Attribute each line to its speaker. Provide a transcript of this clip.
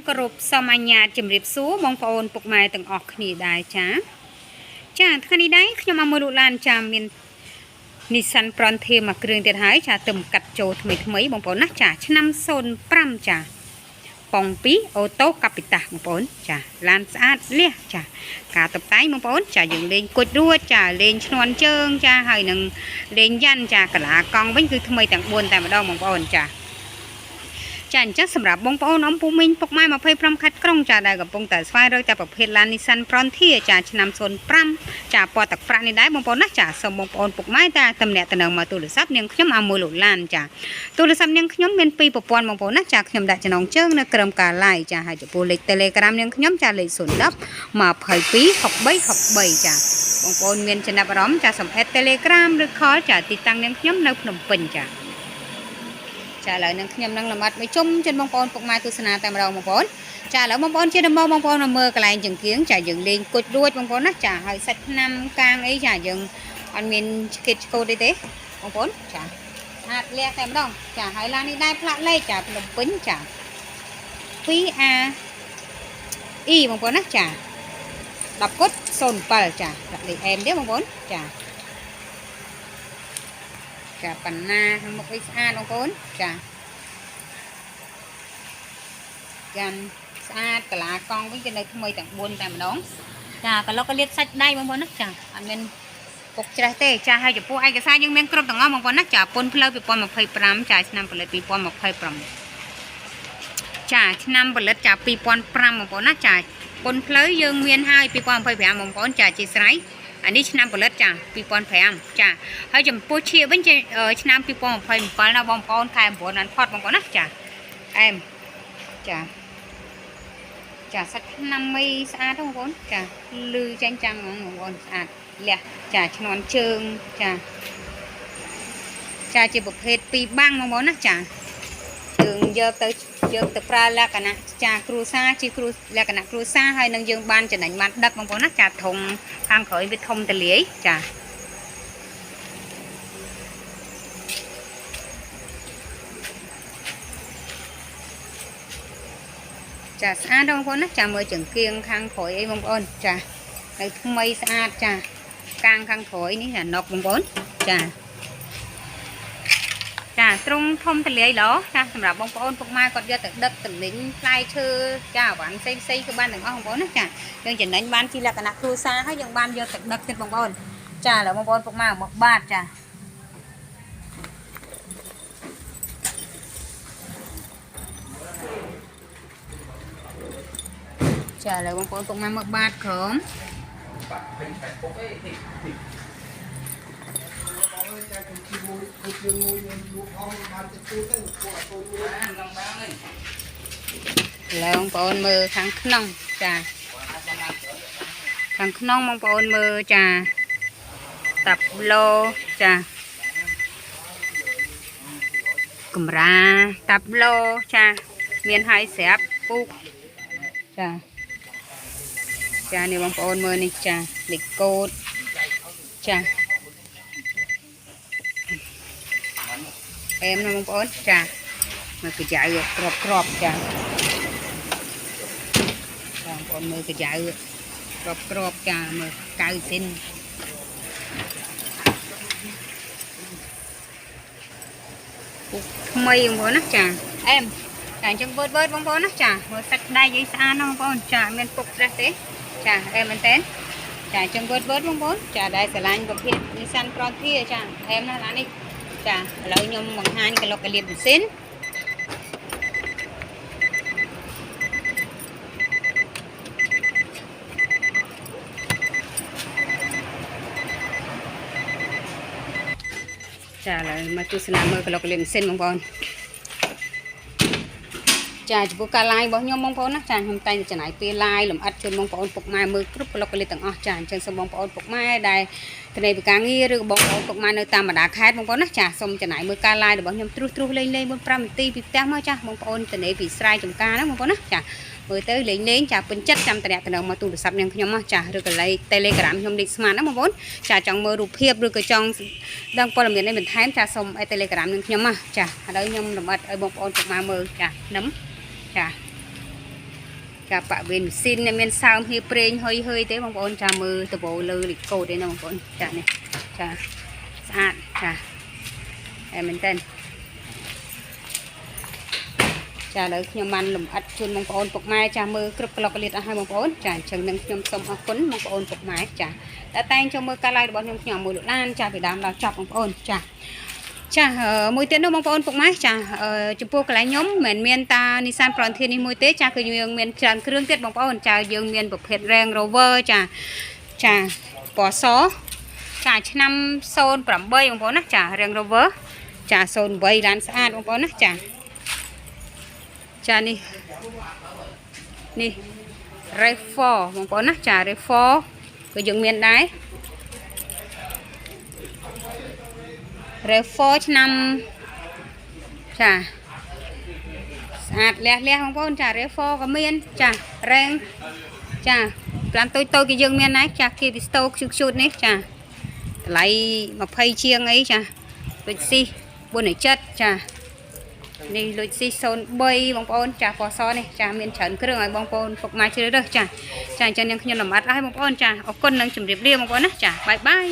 Speaker 1: គោរពសូមអញ្ញាតជម្រាបសួរបងប្អូនពុកម៉ែទាំងអស់គ្នាដែរចាថ្ងៃនេះដែរខ្ញុំមកមើលលោកឡានចាមាន Nissan Frontier មួយគ្រឿងទៀតហើយចាទៅកាត់ចូលថ្មីបងប្អូនណាចាឆ្នាំ05ចាប៉ុង2អូតូកាពីតាបងប្អូនចាឡានស្អាតលះចាការតុបតែងបងប្អូនចាយើងលេងគុជរួចចាលេងឈ្នន់ជើងចាហើយនឹងលេងយ៉ាន់ចាកលាកង់វិញគឺថ្មីទាំង4តែម្ដងបងប្អូនចាចាអញ្ចឹងសម្រាប់បងប្អូនអ៊ំពូមីងពុកម៉ែ25ខេត្តក្រុងចាដែលកំពុងតែស្វែងរកតែប្រភេទឡាន Nissan Frontier ចាឆ្នាំ05ចាពណ៌ទឹកប្រាក់នេះដែរបងប្អូនណាចាសូមបងប្អូនពុកម៉ែតែតំណាក់តំណងមកទូរស័ព្ទនាងខ្ញុំឲ្យមួយលោកឡានចាទូរស័ព្ទនាងខ្ញុំមាន2ប្រព័ន្ធបងប្អូនណាចាខ្ញុំដាក់ចំណងជើងនៅក្រោមការ Live ចាហើយចំពោះលេខ Telegram នាងខ្ញុំចាលេខ010 22 63ចាបងប្អូនមានចំណាប់អារម្មណ៍ចាសំអេត Telegram ឬ Call ចាទីតាំងនាងខ្ញុំនៅភ្នំពេញចាឥឡូវនឹងខ្ញុំនឹងលំអិតមួយជុំជូនបងប្អូនពុកម៉ែទស្សនាតែម្ដងបងប្អូនចាឥឡូវបងប្អូនជាដំណបងប្អូនមកមើលកន្លែងចង្គៀងចាយើងលេងគុជរួចបងប្អូនណាចាហើយសាច់ថ្នាំកាងអីចាយើងអត់មានឆ្កេតឆ្កូតអីទេបងប្អូនចាហាត់លះតែម្ដងចាហើយឡាននេះដែរផ្លាកលេខចាភ្នំពេញចា 2A E បងប្អូនណាចា10គុត07ចាដាក់លេខអែមទេបងប្អូនចាបណ្ណាខាងមុខនេះស្អាតបងប្អូនចាយ៉ាងស្អាតកលាកង់វិញគឺនៅថ្មីទាំង4តែម្ដងចាកឡុកក៏លាតសាច់ដៃបងប្អូនណាចាអត់មានពុកច្រេះទេចាហើយចំពោះឯកសារយើងមានគ្រប់ទាំងអស់បងប្អូនណាចាពន្ធផ្លូវ2025ចាឆ្នាំផលិត2025ចាឆ្នាំផលិតចា2005បងប្អូនណាចាពន្ធផ្លូវយើងមានហើយ2025បងប្អូនចាជាស្រ័យអានេះឆ្នាំផលិតចា2005ចាហើយចំពោះឈៀវិញឆ្នាំ2027ណាបងប្អូនខែ9ណាត់ផុតបងប្អូនណាចាអែមចាសាច់ឆ្នាំមីស្អាតបងប្អូនចាលឺចាញ់ចាំងបងប្អូនស្អាតលះចាឈ្នន់ជើងចាជាប្រភេទ2បាំងបងប្អូនណាចាយើងយកទៅប្រើលក្ខណៈចាគ្រួសារជាលក្ខណៈគ្រួសារហើយនឹងយើងបានចំណេញបានដឹកបងប្អូនណាចាធំខាងក្រោយវាធំទលាយចាស្អាតបងប្អូនណាចាមើលចង្គៀងខាងក្រោយអីបងប្អូនចានៅថ្មីស្អាតចាកាងខាងក្រោយនេះអាណុកបងប្អូនចាត្រង់ធំទលាយឡចាសម្រាប់បងប្អូនពុកម៉ែគាត់យកទៅដឹកតំណែងផ្លែឈើចាអវ៉ាន់ផ្សេងគឺបានទាំងអស់បងប្អូនណាចាយើងចំណេញបានជាលក្ខណៈគ្រួសារហើយយើងបានយកទៅដឹកទៀតបងប្អូនចាឥឡូវបងប្អូនពុកម៉ែមកបាតចាឥឡូវបងប្អូនពុកម៉ែមកបាតក្រមឡើងបងប្អូនមើលខាងក្នុងចាខាងក្នុងបងប្អូនមើលចាតាប់ឡូចាកម្រាតាប់ឡូចាមានហើយស្រាប់ពូកចានេះបងប្អូនមើលនេះចាលេខកូដចាអែមណាបងប្អូនចាមើលកញ្ចៅក្របចាបងប្អូនមើលកញ្ចៅក្របចាមើលកៅសិនពុកថ្មីបងប្អូនណាចាអែមចាអញ្ចឹងវើតបងប្អូនណាចាមើលសាច់ដៃយើងស្អាតណាបងប្អូនចាមានពុកស្រេះទេចាអែមមែនតើចាអញ្ចឹងវើតបងប្អូនចាដែលស្រឡាញ់ប្រភេទ Nissan Frontier ចាអែមណាស់ឡាននេះចាឥឡូវខ្ញុំបង្ហាញកឡុកកលៀបម៉ាស៊ីនចាឥឡូវមកទស្សនាមើលកឡុកកលៀបម៉ាស៊ីនបងប្អូនចាចំពោះការ live របស់ខ្ញុំបងប្អូនណាចាខ្ញុំតែងចំណាយពេល live លំអិតជូនបងប្អូនពុកម៉ែមើលគ្រប់កឡុកកលៀបទាំងអស់ចាអញ្ចឹងសូមបងប្អូនពុកម៉ែដែលទៅនៃការងារឬបងប្អូនពុកម៉ែនៅតាមបណ្ដាខេត្តបងប្អូនណាចាសូមចំណាយមើលការ live របស់ខ្ញុំទ្រុសលេង4-5នាទីពីផ្ទះមកចាបងប្អូនទៅនៃពីស្រែចម្ការណាបងប្អូនណាចាមើលទៅលេងចាពេញចិត្តចាំតំណមកទូរស័ព្ទនាងខ្ញុំមកចាឬក៏លេខ Telegram ខ្ញុំលេខស្មានណាបងប្អូនចាចង់មើលរូបភាពឬក៏ចង់ដឹងព័ត៌មានអីបន្ថែមចាសូម Telegram នាងខ្ញុំមកចាឥឡូវខ្ញុំលំអិតឲ្យបងប្អូនពុកម៉ែមើលចានឹមចា ចាបាក់ប៊ីនស៊ីនមានសើមហៀប្រេងហុយទេបងប្អូនចាមើលតបោលើលីកូតទេណាបងប្អូនចានេះចាស្អាតចាតែមែនតើចាឥឡូវខ្ញុំបានលំអិតជូនបងប្អូនពុកម៉ែចាមើលគ្រប់ក្លុកក្លៀតអស់ហើយបងប្អូនចាអញ្ចឹងនឹងខ្ញុំសូមអរគុណបងប្អូនពុកម៉ែចាតែងចូលមើលការ live របស់ខ្ញុំមួយលោកឡានចាពីដើមដល់ចប់បងប្អូនចាមួយទៀតនោះបងប្អូនពុកម៉ែចាចំពោះកន្លែងខ្ញុំមិនមាន តា Nissan Frontier នេះមួយទេចាគឺយើងមានច្រើនគ្រឿងទៀតបងប្អូនចាយើងមានប្រភេទ Range Rover ចាពណ៌សចាឆ្នាំ08បងប្អូនណាចា Range Rover ចា08ឡានស្អាតបងប្អូនណាចានេះ RAV4 បងប្អូនណាចា RAV4 គឺយើងមានដែរ RAV4 ឆ្នាំចាស្អាតលះបងប្អូនចា RAV4 ក៏មានចារ៉េងចាក្រានតូចគឺយើងមានដែរចាគីវីស្តូខ្ជូតនេះចាតម្លៃ20ជាងអីចាលុចស៊ី4.7ចានេះលុចស៊ី03បងប្អូនចាពណ៌សនេះចាមានច្រើនគ្រឿងឲ្យបងប្អូនពុកម៉ែជ្រើសរើសចាអញ្ចឹងខ្ញុំលំអិតឲ្យបងប្អូនចាអរគុណនិងជម្រាបលាបងប្អូនណាចាបាយបាយ